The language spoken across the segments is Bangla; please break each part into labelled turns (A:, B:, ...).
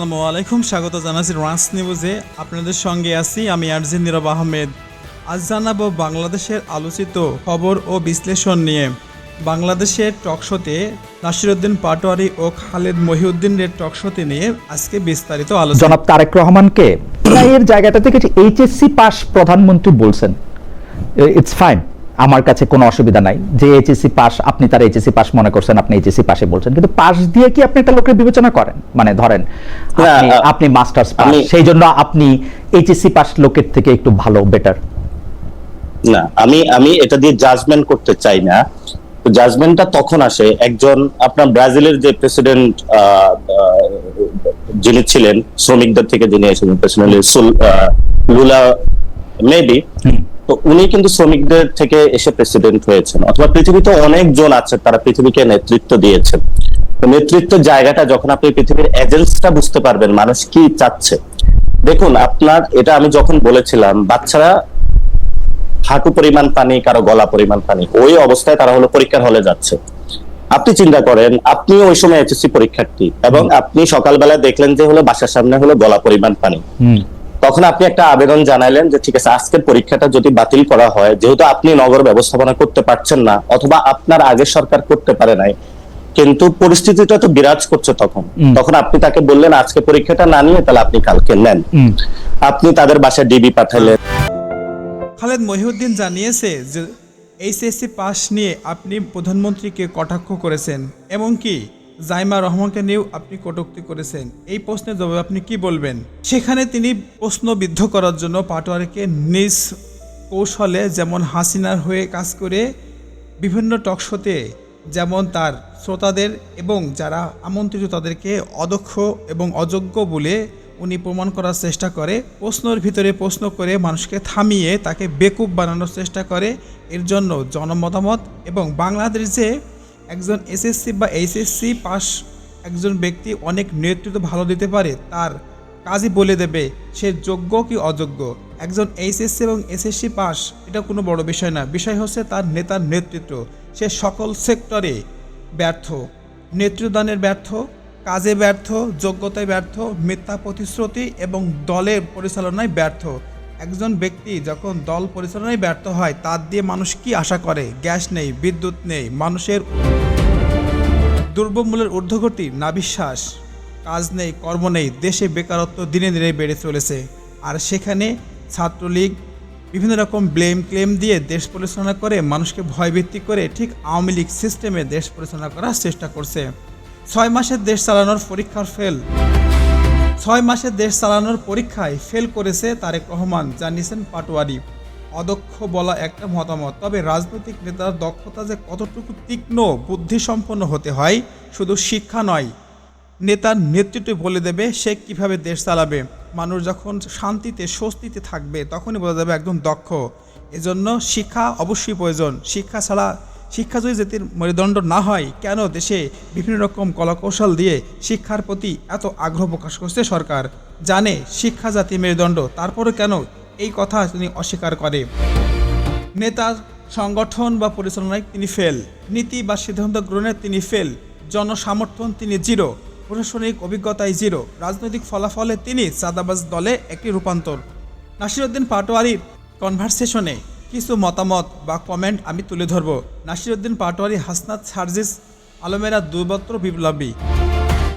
A: আসসালামু আলাইকুম, স্বাগত জানাচ্ছি রান্স নিউজে। আপনাদের সঙ্গে আছি আমি আরজি নীরব আহমেদ। আজ জানাবো বাংলাদেশের আলোচিত খবর ও বিশ্লেষণ নিয়ে। বাংলাদেশের টকশোতে নাসিরউদ্দিন পাটোয়ারি ও খালেদ মহিউদ্দিনের টকশোতে নিয়ে আজকে বিস্তারিত আলোচনা।
B: জনাব তারেক রহমানকে এর জায়গাটা থেকে এইচএসসি পাস প্রধানমন্ত্রী বলছেন, ইটস ফাইন, আমার কাছে কোনো অসুবিধা নাই যে এইচএসসি পাস, আপনি তার এইচএসসি পাস মনে করছেন, আপনি এইচএসসি পাসে বলছেন, কিন্তু পাস দিয়ে কি আপনি একটা লোকের বিবেচনা করেন? মানে ধরেন আপনি মাস্টার্স পাস, সেই জন্য আপনি এইচএসসি পাস লোকের থেকে একটু ভালো, বেটার
C: না। আমি এটা দিয়ে জাজমেন্ট করতে চাই না। জাজমেন্টটা তখন আসে একজন আপনার ব্রাজিলের যে প্রেসিডেন্ট যিনি ছিলেন শ্রমিকদের থেকে, যিনি এসেছেন প্রেসিডেন্ট লুলা মেবি, তো উনি কিন্তু শ্রমিকদের থেকে এসে প্রেসিডেন্ট হয়েছেন। অথবা পৃথিবীতে অনেকজন আছে তারা পৃথিবীকে নেতৃত্ব দিয়েছেন। নেতৃত্বের জায়গাটা যখন আপনি পৃথিবীর এজেন্সটা বুঝতে পারবেন মানুষ কি চাচ্ছে। দেখুন আপনার এটা আমি যখন বলেছিলাম বাচ্চারা হাঁটু পরিমাণ পানি, কারো গলা পরিমাণ পানি, ওই অবস্থায় তারা হলো পরীক্ষার হলে যাচ্ছে। আপনি চিন্তা করেন আপনি ওই সময় এইচএসসি পরীক্ষার্থী এবং আপনি সকালবেলা দেখলেন যে হলো বাসার সামনে হলো গলা পরিমাণ পানি। তখন আপনি একটা আবেদন জানাইলেন যে ঠিক আছে আজকের পরীক্ষাটা যদি বাতিল করা হয়, যেহেতু আপনি নগর ব্যবস্থাপনা করতে পারছেন না অথবা আপনার আগের সরকার করতে পারে নাই, কিন্তু পরিস্থিতিটা তো বিরাজ করছে তখন আপনি তাকে বললেন আজকে পরীক্ষাটা না নিয়ে তাহলে আপনি কালকে নেন। আপনি তাদের বাসায় ডিবি পাঠালেন।
A: খালেদ মহিউদ্দিন জানিয়েছে যে এইচএসসি পাস নিয়ে আপনি প্রধানমন্ত্রীকে কটাক্ষ করেছেন, এমনকি জাইমা রহমানকে নিয়েও আপনি কটূক্তি করেছেন। এই প্রশ্নের জবাবে আপনি কি বলবেন? সেখানে তিনি প্রশ্নবিদ্ধ করার জন্য পাটোয়ারিকে নিজ কৌশলে, যেমন হাসিনার হয়ে কাজ করে বিভিন্ন টকশোতে যেমন তার শ্রোতাদের এবং যারা আমন্ত্রিত তাদেরকে অদক্ষ এবং অযোগ্য বলে উনি প্রমাণ করার চেষ্টা করে, প্রশ্নের ভিতরে প্রশ্ন করে মানুষকে থামিয়ে তাকে বেকুব বানানোর চেষ্টা করে। এর জন্য জনমতামত এবং বাংলাদেশ যে একজন এসএসসি বা এইচএসসি পাস একজন ব্যক্তি অনেক নেতৃত্ব ভালো দিতে পারে, তার কাজই বলে দেবে সে যোগ্য কি অযোগ্য। একজন এইচএসসি এবং এসএসসি পাস এটা কোনো বড় বিষয় না, বিষয় হচ্ছে তার নেতার নেতৃত্ব। সে সকল সেক্টরে ব্যর্থ, নেতৃত্বদানের ব্যর্থ, কাজে ব্যর্থ, যোগ্যতায় ব্যর্থ, মিথ্যা প্রতিশ্রুতি এবং দলের পরিচালনায় ব্যর্থ। একজন ব্যক্তি যখন দল পরিচালনায় ব্যর্থ হয় তার দিয়ে মানুষ কি আশা করে? গ্যাস নেই, বিদ্যুৎ নেই, মানুষের দ্রব্যমূল্যের ঊর্ধ্বগতি, নাভিশ্বাস, কাজ নেই, কর্ম নেই, দেশে বেকারত্ব দিনে দিনে বেড়ে চলেছে। আর সেখানে ছাত্রলীগ বিভিন্ন রকম ক্লেম দিয়ে দেশ পরিচালনা করে, মানুষকে ভয়ভীতি করে ঠিক আওয়ামী লীগ সিস্টেমে দেশ পরিচালনা করার চেষ্টা করছে। 6 মাসের দেশ চালানোর পরীক্ষার ফেল, 6 মাসের দেশ চালানোর পরীক্ষায় ফেল করেছে তারেক রহমান, জানিয়েছেন পাটোয়ারি। অদক্ষ বলা একটা মতামত, তবে রাজনৈতিক নেতার দক্ষতা যে কতটুকু তীক্ষ্ণ বুদ্ধিসম্পন্ন হতে হয় শুধু শিক্ষা নয়, নেতার নেতৃত্বে বলে দেবে সে কিভাবে দেশ চালাবে। মানুষ যখন শান্তিতে স্বস্তিতে থাকবে তখনই বোঝা যাবে একদম দক্ষ। এজন্য শিক্ষা অবশ্যই প্রয়োজন। শিক্ষা যদি জাতির মেরুদণ্ড না হয়, কেন দেশে বিভিন্ন রকম কলাকৌশল দিয়ে শিক্ষার প্রতি এত আগ্রহ প্রকাশ করছে সরকার? জানে শিক্ষা জাতির মেরুদণ্ড, তারপরে কেন এই কথা তিনি অস্বীকার করে? নেতার সংগঠন বা পরিচালনায় তিনি ফেল, নীতি বা সিদ্ধান্ত গ্রহণে তিনি ফেল, জনসমর্থন তিনি জিরো, প্রশাসনিক অভিজ্ঞতায় জিরো, রাজনৈতিক ফলাফলে তিনি চাঁদাবাজ দলে একটি রূপান্তর। নাসিরউদ্দিন পাটোয়ারির কনভারসেশনে কিছু মতামত বা কমেন্ট আমি তুলে ধরব। নাসিরউদ্দিন পাটোয়ারি, হাসনাত, সার্জিস আলমেরা দুর্বত্র বিপ্লবী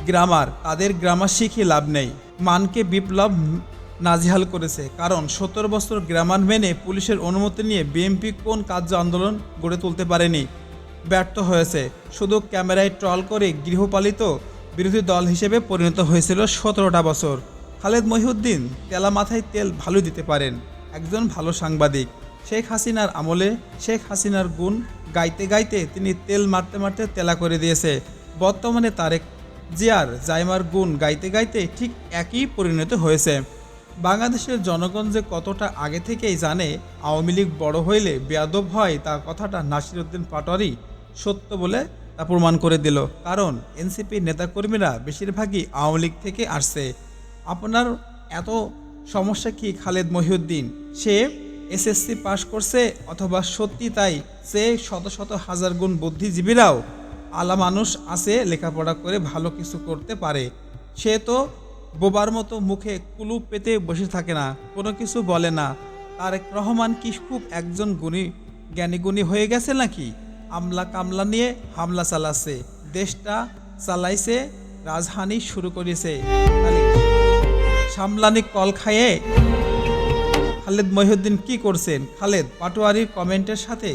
A: গ্রামার, তাদের গ্রামার শিখে লাভ নেই। মানকে বিপ্লব নাজেহাল করেছে, কারণ 70 বছর গ্রামার মেনে পুলিশের অনুমতি নিয়ে বিএনপি কোন কার্য আন্দোলন গড়ে তুলতে পারেনি, ব্যর্থ হয়েছে। শুধু ক্যামেরায় ট্রল করে গৃহপালিত বিরোধী দল হিসেবে পরিণত হয়েছিল 17টা বছর। খালেদ মহিউদ্দিন তেলা মাথায় তেল ভালো দিতে পারেন, একজন ভালো সাংবাদিক। শেখ হাসিনার আমলে শেখ হাসিনার গুণ গাইতে গাইতে তিনি তেল মারতে মারতে তেলা করে দিয়েছে। বর্তমানে তারেক জিয়ার জাইমার গুণ গাইতে গাইতে ঠিক একই পরিণত হয়েছে। বাংলাদেশের জনগণ যে কতটা আগে থেকেই জানে আওয়ামী লীগ বড় হইলে বেয়াদব হয়, তার কথাটা নাসিরউদ্দিন পাটোয়ারি সত্য বলে তা প্রমাণ করে দিল। কারণ এনসিপির নেতাকর্মীরা বেশিরভাগই আওয়ামী লীগ থেকে আসছে। আপনার এত সমস্যা কি খালেদ মহিউদ্দিন? সে এসএসসি পাশ করছে, অথবা সত্যি তাই সে শত শত হাজার গুণ বুদ্ধিজীবীরাও আলা মানুষ আছে, লেখাপড়া করে ভালো কিছু করতে পারে। সে তো বোবার মতো মুখে কুলুপ পেতে বসে থাকে না, কোনো কিছু বলে না। তারেক রহমান কি খুব একজন জ্ঞানী গুণী হয়ে গেছে নাকি? আমলা কামলা নিয়ে হামলা চালাচ্ছে, দেশটা চালাইছে, রাজহানি শুরু করেছে। সামলানি কল খায়ে খালেদ মহিউদ্দিন কি করছেন? খালেদ পাটোয়ারির কমেন্টের সাথে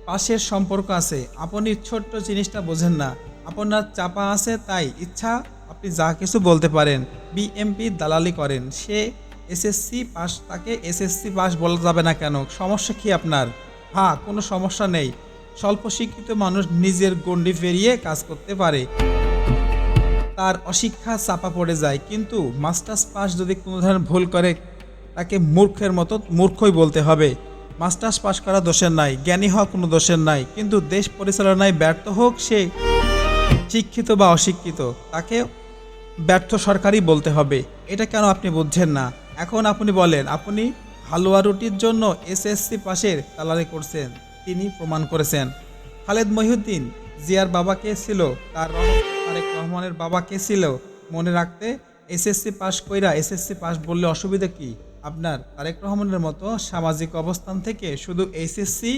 A: পাশের সম্পর্ক আছে। আপনি ছোট্ট জিনিসটা বোঝেন না, আপনার চাপা আছে, তাই ইচ্ছা আপনি যা কিছু বলতে পারেন। বিএমপি দালালি করেন, সে এসএসসি পাস, তাকে এসএসসি পাস বলা যাবে না কেন? সমস্যা কি আপনার? হ্যাঁ, কোনো সমস্যা নেই, স্বল্প শিক্ষিত মানুষ নিজের গণ্ডি পেরিয়ে কাজ করতে পারে, তার অশিক্ষা চাপা পড়ে যায়। কিন্তু মাস্টার্স পাস যদি কোনো ধরনের ভুল করে, তাকে মূর্খের মতো মূর্খই বলতে হবে। মাস্টার্স পাস করা দোষের নাই, জ্ঞানী হওয়া কোনো দোষের নাই, কিন্তু দেশ পরিচালনায় ব্যর্থ হোক সে শিক্ষিত বা অশিক্ষিত, তাকে ব্যর্থ সরকারই বলতে হবে। এটা কেন আপনি বুঝছেন না? এখন আপনি বলেন আপনি হালুয়া রুটির জন্য এসএসসি পাশের দালালি করছেন, তিনি প্রমাণ করেছেন। খালেদ মহিউদ্দিন জিয়ার বাবা কে ছিল? তারেক রহমানের বাবা কে ছিল? মনে রাখতে, এসএসসি পাস কইরা এসএসসি পাস বললে অসুবিধা কি আপনার? তারেক রহমানের মতো সামাজিক অবস্থান থেকে শুধু এসএসসি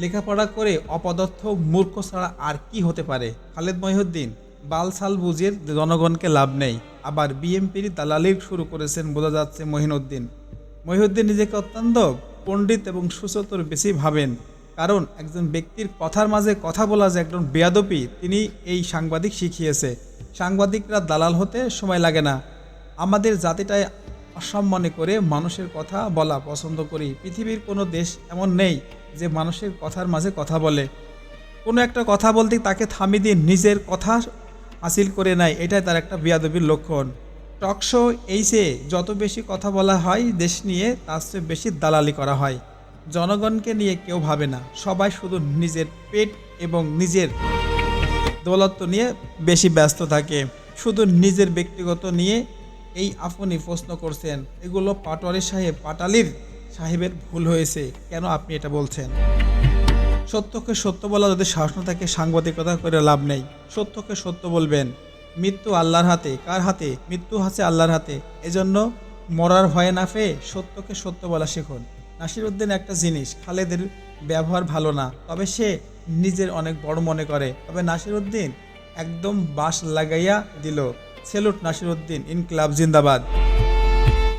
A: লেখাপড়া করে অপদার্থ মূর্খ ছাড়া আর কি হতে পারে? খালেদ মহিউদ্দিন বালসাল বুঝিয়ে জনগণকে লাভ নেই। আবার বিএমপির দালালি শুরু করেছেন বোঝা যাচ্ছে মহিউদ্দিন নিজেকে অত্যন্ত পণ্ডিত এবং সুচতুর বেশি ভাবেন, কারণ একজন ব্যক্তির কথার মাঝে কথা বলা যে একজন বেয়াদবি, তিনি এই সাংবাদিক শিখিয়েছে। সাংবাদিকরা দালাল হতে সময় লাগে না। আমাদের জাতিটায় অসম্মানে করে মানুষের কথা বলা পছন্দ করি। পৃথিবীর কোনো দেশ এমন নেই যে মানুষের কথার মাঝে কথা বলে। কোনো একটা কথা বলতে তাকে থামিয়ে দিয়ে নিজের কথা হাসিল করে নেয়, এটাই তার একটা বেয়াদবির লক্ষণ। টকশো এইসে যত বেশি কথা বলা হয় দেশ নিয়ে, তার চেয়ে বেশি দালালি করা হয়। জনগণকে নিয়ে কেউ ভাবে না, সবাই শুধু নিজের পেট এবং নিজের দৌলত্ব নিয়ে বেশি ব্যস্ত থাকে, শুধু নিজের ব্যক্তিগত নিয়ে। এই আপনি প্রশ্ন করছেন, এগুলো পাটোয়ারি সাহেব পাটালির সাহেবের ভুল হয়েছে, কেন আপনি এটা বলছেন? সত্যকে সত্য বলা যদি সাহস না থাকে, সাংবাদিকতা করে লাভ নেই। সত্যকে সত্য বলবেন। মৃত্যু আল্লাহর হাতে। কার হাতে? মৃত্যু আছে আল্লাহর হাতে। এজন্য মরার ভয়ে না পেয়ে সত্যকে সত্য বলা শিখুন। নাসিরউদ্দিন একটা জিনিস, খালেদের ব্যবহার ভালো না, তবে সে নিজের অনেক বড় মনে করে। তবে নাসিরউদ্দিন একদম বাঁশ লাগাইয়া দিল। সেলুট নাসিরউদ্দিন, ইনকিলাব জিন্দাবাদ।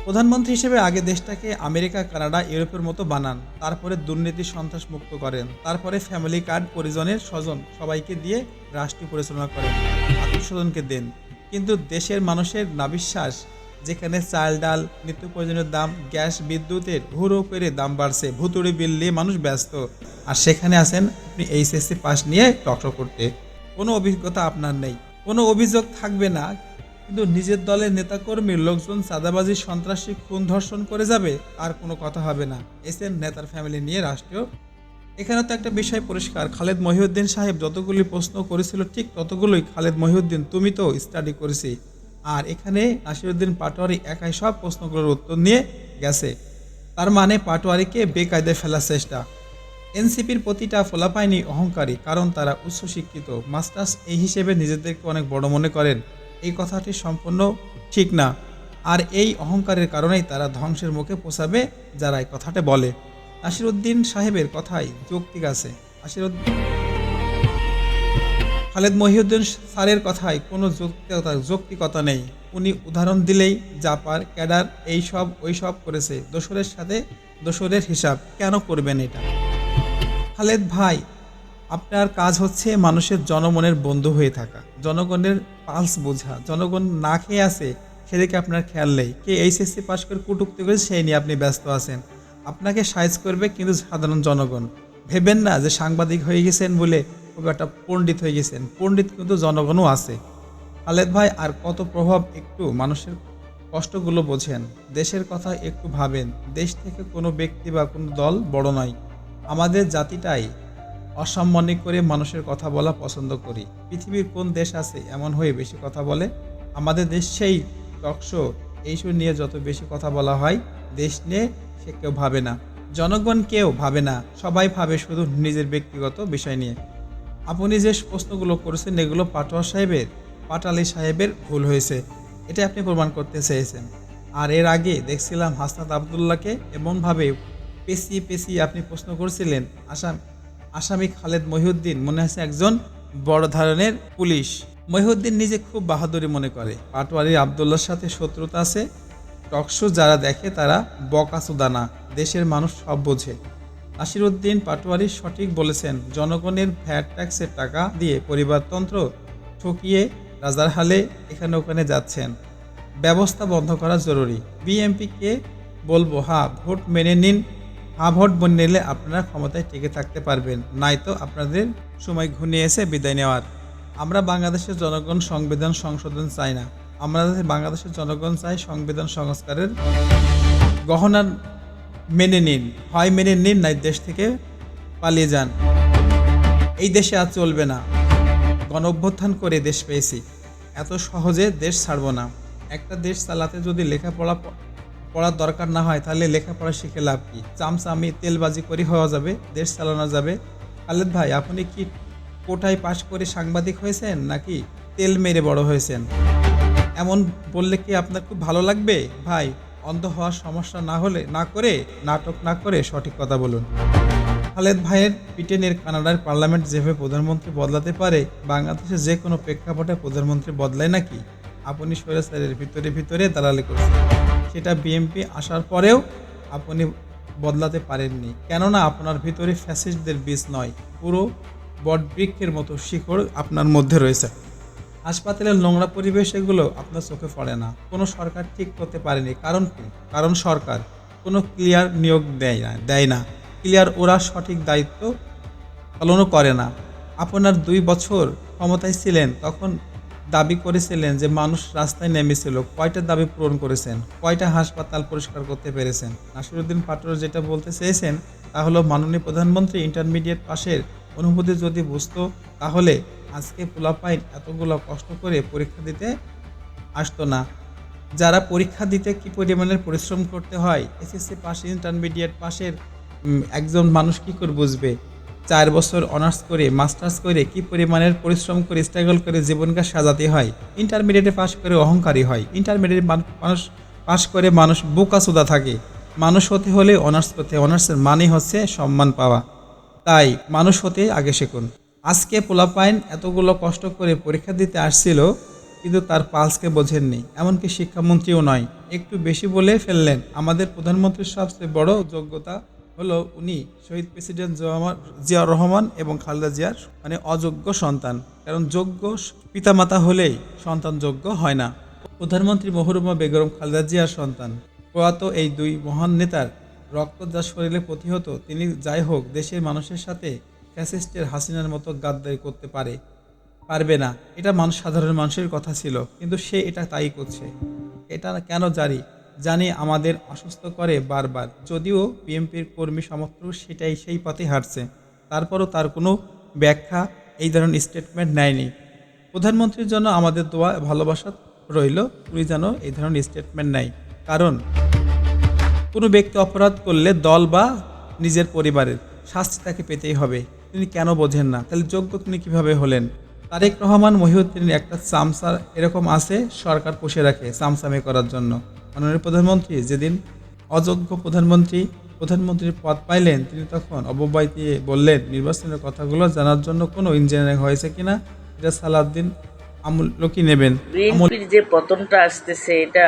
A: প্রধানমন্ত্রী হিসেবে আগে দেশটাকে আমেরিকা, কানাডা, ইউরোপের মতো বানান, তারপরে দুর্নীতি সন্ত্রাস মুক্ত করেন, তারপরে ফ্যামিলি কার্ড, পরিজনের স্বজন সবাইকে দিয়ে রাষ্ট্রীয় পরিচালনা করেন, আত্মীয়স্বজনকে দেন। কিন্তু দেশের মানুষের নাবিশ্বাস, যেখানে চাল ডাল নিত্য প্রয়োজনীয় দাম, গ্যাস, বিদ্যুতের হুড়ো করে দাম বাড়ছে, ভুতুড়ি বিল নিয়ে মানুষ ব্যস্ত, আর সেখানে আছেন আপনি এইচএসসি পাস নিয়ে টকশো করতে। কোনো অভিজ্ঞতা আপনার নেই, কোনো অভিযোগ থাকবে না, কিন্তু নিজের দলের নেতাকর্মীর লোকজন চাঁদাবাজি, সন্ত্রাসী, খুন, ধর্ষণ করে যাবে, আর কোনো কথা হবে না। এসেন নেতার ফ্যামিলি নিয়ে রাষ্ট্রীয়। এখানে তো একটা বিষয় পরিষ্কার, খালেদ মহিউদ্দিন সাহেব যতগুলি প্রশ্ন করেছিল ঠিক ততগুলোই খালেদ মহিউদ্দিন তুমি তো স্টাডি করেছি, আর এখানে নাসিরউদ্দিন পাটোয়ারি একাই সব প্রশ্নগুলোর উত্তর নিয়ে গেছে। তার মানে পাটোয়ারিকে বেকায়দায় ফেলার চেষ্টা। এনসিপির প্রতিটা ফলাফাইনি অহংকারী, কারণ তারা উচ্চশিক্ষিত, মাস্টার্স, এই হিসেবে নিজেদেরকে অনেক বড় মনে করেন। এই কথাটি সম্পূর্ণ ঠিক না, আর এই অহংকারের কারণেই তারা ধ্বংসের মুখে পৌঁছাবে যারা এই কথাটা বলে। নাসিরউদ্দিন সাহেবের কথাই যৌক্তিক আছে। খালেদ মহিউদ্দিন স্যারের কথায় কোনো যৌক্তিকতা নেই। উনি উদাহরণ দিলেই জাপার ক্যাডার এইসব ওইসব করেছে, দোসরের সাথে দোসরের হিসাব কেন করবেন এটা? খালেদ ভাই, আপনার কাজ হচ্ছে মানুষের জনমনের বন্ধু হয়ে থাকা, জনগণের পালস বোঝা। জনগণ না খেয়ে আছে সেদিকে আপনার খেয়াল নেই। কে এইচএসসি পাস করে কটূক্তি করে সেই নিয়ে আপনি ব্যস্ত আছেন। আপনাকে সাইজ করবে কিন্তু সাধারণ জনগণ। ভেবেন না যে সাংবাদিক হয়ে গেছেন বলে খুব একটা পণ্ডিত হয়ে গেছেন, পণ্ডিত কিন্তু জনগণও আছে। খালেদ ভাই, আর কত প্রভাব, একটু মানুষের কষ্টগুলো বোঝেন, দেশের কথা একটু ভাবেন। দেশ থেকে কোনো ব্যক্তি বা কোনো দল বড় নয়। আমাদের জাতিটাই অসম্মানী করে মানুষের কথা বলা পছন্দ করি। পৃথিবীর কোন দেশ আছে এমন হয়ে বেশি কথা বলে? আমাদের দেশ সেই টকশো এইসব নিয়ে যত বেশি কথা বলা হয়, দেশ নিয়ে সে কেউ ভাবে না, জনগণ কেউ ভাবে না, সবাই ভাবে শুধু নিজের ব্যক্তিগত বিষয় নিয়ে। আপনি যে প্রশ্নগুলো করেছেন এগুলো পাটোয়ারি সাহেবের ভুল হয়েছে। এটা আপনি প্রমাণ করতে চেয়েছেন। আর এর আগে দেখছিলাম হাসনাত আবদুল্লাহকে এমনভাবে পেঁচিয়ে পেঁচিয়ে আপনি প্রশ্ন করছিলেন, আসামি খালেদ মহিউদ্দিন মনে হচ্ছে একজন বড় ধরনের পুলিশ। মহিউদ্দিন নিজে খুব বাহাদুরি মনে করে, পাটোয়ারি আবদুল্লার সাথে শত্রুতা আছে। টকশো যারা দেখে তারা বকাচোদা না, দেশের মানুষ সব বোঝে। নাসিরউদ্দিন পাটোয়ারি সঠিক বলেছেন, জনগণের ভ্যাট ট্যাক্সের টাকা দিয়ে পরিবারতন্ত্র ঠকিয়ে রাজার হালে এখানে ওখানে যাচ্ছেন। ব্যবস্থা বন্ধ করা জরুরি। বিএনপিকে বলবো, ভোট মেনে নিন। ভোট মেনে নিলে আপনারা ক্ষমতায় টিকে থাকতে পারবেন, নয়তো আপনাদের সময় ঘনিয়ে এসে বিদায় নেওয়ার। আমরা বাংলাদেশের জনগণ সংবিধান সংশোধন চাই না, আমরা বাংলাদেশের জনগণ চাই সংবিধান সংস্কারের গহনা মেনে নিন। হয় মেনে নিন, নাই দেশ থেকে পালিয়ে যান। এই দেশে আর চলবে না। গণ অভ্যুত্থান করে দেশ পেয়েছি, এত সহজে দেশ ছাড়বো না। একটা দেশ চালাতে যদি পড়ার দরকার না হয়, তাহলে লেখাপড়া শিখে লাভ কি? চামচামি তেলবাজি করে হওয়া যাবে, দেশ চালানো যাবে। খালেদ ভাই, আপনি কি কোটায় পাশ করে সাংবাদিক হয়েছেন নাকি তেল মেরে বড় হয়েছেন? এমন বললে কি আপনার খুব ভালো লাগবে? ভাই, অন্ধ হওয়ার সমস্যা নাটক না করে সঠিক কথা বলুন। খালেদ ভাইয়ের ব্রিটেনের কানাডার পার্লামেন্ট যেভাবে প্রধানমন্ত্রী বদলাতে পারে, বাংলাদেশে যে কোনো প্রেক্ষাপটে প্রধানমন্ত্রী বদলায় নাকি? আপনি স্বৈরাচারের ভিতরে দালালি করছেন, সেটা বিএনপি আসার পরেও আপনি বদলাতে পারেননি। কেননা আপনার ভিতরে ফ্যাসিস্টদের বীজ নয়, পুরো বটবৃক্ষের মতো শিকড় আপনার মধ্যে রয়েছে। হাসপাতালের নোংরা পরিবেশ, এগুলো আপনার চোখে পড়ে না। কোনো সরকার ঠিক করতে পারেনি। কারণ কি? কারণ সরকার কোনো ক্লিয়ার নিয়োগ দেয় না। ক্লিয়ার ওরা সঠিক দায়িত্ব পালনও করে না। আপনার 2 বছর ক্ষমতায় ছিলেন, তখন দাবি করেছিলেন যে মানুষ রাস্তায় নেমেছিল। কয়টা দাবি পূরণ করেছেন? কয়টা হাসপাতাল পরিষ্কার করতে পেরেছেন? নাসিরউদ্দিন পাটোয়ারি যেটা বলতে চেয়েছেন তা হলো, মাননীয় প্রধানমন্ত্রী ইন্টারমিডিয়েট পাশের অনুভূতি যদি বুঝতো, তাহলে আজকে পোলাপাইন এতগুলো কষ্ট করে পরীক্ষা দিতে আসতো না। যারা পরীক্ষা দিতে কি পরিমাণের পরিশ্রম করতে হয়, এসএসসি পাস ইন্টারমিডিয়েট পাশের একজন মানুষ কি করে বুঝবে? 4 বছর অনার্স করে মাস্টার্স করে কি পরিমাণের পরিশ্রম করে স্ট্রাগল করে জীবনকে সাজাতে হয়। ইন্টারমিডিয়েটে পাস করে অহংকারী হয়। ইন্টারমিডিয়েট মানুষ পাস করে মানুষ বোকাচোদা থাকে। মানুষ হতে হলে অনার্স করতে, অনার্সের মানে হচ্ছে সম্মান পাওয়া। তাই মানুষ হতে আগে শিখুন। আজকে পোলাপাইন এতগুলো কষ্ট করে পরীক্ষা দিতে আসছিল, কিন্তু তার পালসকে বোঝেননি। এমনকি শিক্ষামন্ত্রীও নয়, একটু বেশি বলে ফেললেন। আমাদের প্রধানমন্ত্রীর সবচেয়ে বড় যোগ্যতা হলো উনি শহীদ প্রেসিডেন্ট জিয়াউর রহমান এবং খালেদা জিয়ার অযোগ্য সন্তান। কারণ যোগ্য পিতামাতা হলেই সন্তান যোগ্য হয় না। প্রধানমন্ত্রী মহরুমা বেগম খালেদা জিয়ার সন্তান। প্রয়াত এই 2 মহান নেতার রক্ত যা শরীরে প্রতিহত, তিনি যাই হোক দেশের মানুষের সাথে ফ্যাসিস্টের হাসিনার মতো গাদ্দারি করতে পারবে না। এটা সাধারণ মানুষের কথা ছিল, কিন্তু সে এটা তাই করছে। এটা কেন জানি আমাদের অসুস্থ করে বারবার। যদিও বিএনপির কর্মী সমর্থক সেই পথে হাঁটছে, তারপরও তার কোনো ব্যাখ্যা এই ধরনের স্টেটমেন্ট নেয়নি। প্রধানমন্ত্রীর জন্য আমাদের দোয়া ভালোবাসা রইল, উনি যেন এই ধরনের স্টেটমেন্ট নেয়। কারণ কোনো ব্যক্তি অপরাধ করলে দল বা নিজের পরিবারের শাস্তি তাকে পেতেই হবে। তিনি কেন বোঝেন না? তাহলে যোগ্য তিনি কিভাবে হলেন? তারেক রহমান মহিউদ্দিনের একটা চামচা এরকম আছে, সরকার পুষে রাখে চামচামি করার জন্য। মাননীয় প্রধানমন্ত্রী যেদিন অযোগ্য প্রধানমন্ত্রীর পদ পাইলেন, তিনি তখন অববাই দিয়ে বললেন, নির্বাচনের কথাগুলো জানার জন্য কোনো ইঞ্জিনিয়ারিং হয়েছে কিনা এটা সালাউদ্দিন আমলকি নেবেন।
D: বিএনপির যে পতনটা আসতেছে, এটা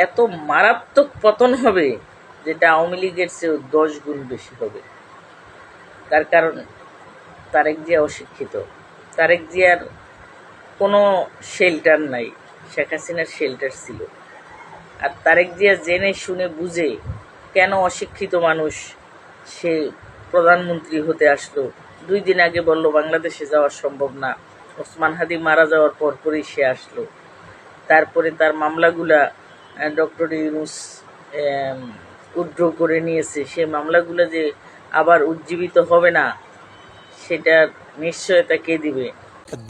D: এত মারাত্মক পতন হবে যেটা আওয়ামী লীগের চেয়েও 10 গুণ বেশি হবে। তার কারণ তারেক জিয়া অশিক্ষিত। তারেক জিয়ার কোনো শেল্টার নাই, শেখ হাসিনার শেল্টার ছিল। আর তারেক জিয়া জেনে শুনে বুঝে কেন অশিক্ষিত মানুষ সে প্রধানমন্ত্রী হতে আসলো। 2 দিন আগে বলল বাংলাদেশে যাওয়া সম্ভব না, ওসমান হাদি মারা যাওয়ার পরপরই সে আসলো। তারপরে তার মামলাগুলা ডক্টর ইউনূস উইথড্র করে নিয়েছে। সে মামলাগুলো যে আবার উজ্জীবিত হবে না, সেটার নিশ্চয়তা কে দিবে?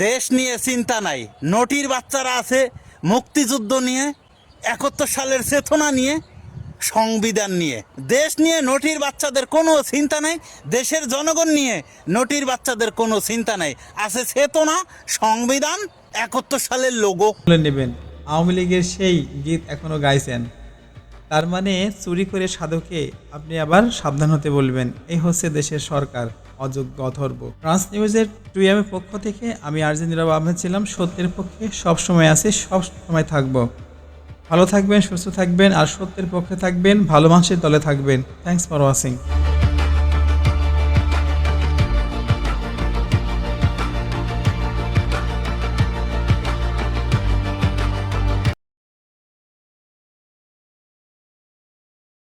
E: দেশ নিয়ে চিন্তা নাই, নটির বাচ্চারা আছে মুক্তিযুদ্ধ নিয়ে, 71 সালের চেতনা নিয়ে, সংবিধান নিয়ে। দেশ নিয়ে নটির বাচ্চাদের কোনো চিন্তা নাই, দেশের জনগণ নিয়ে নটির বাচ্চাদের কোনো চিন্তা নাই। আছে চেতনা, সংবিধান, 71 সালের লোগো
A: নেবেন। আওয়ামী লীগের সেই গীত এখনো গাইছেন। তার মানে চুরি করে সাধুকে আপনি আবার সাবধান হতে বলবেন। এই হচ্ছে দেশের সরকার, অযোগ্য অথর্ব। ট্রান্স নিউজের 2AM এর পক্ষ থেকে আমি আরজে নীরব আহমেদ ছিলাম। সত্যের পক্ষে সব সময় আছি, সব সময় থাকবো। ভালো থাকবেন, সুস্থ থাকবেন, আর সত্যের পক্ষে থাকবেন, ভালো মানুষের দলে থাকবেন। Thanks for watching.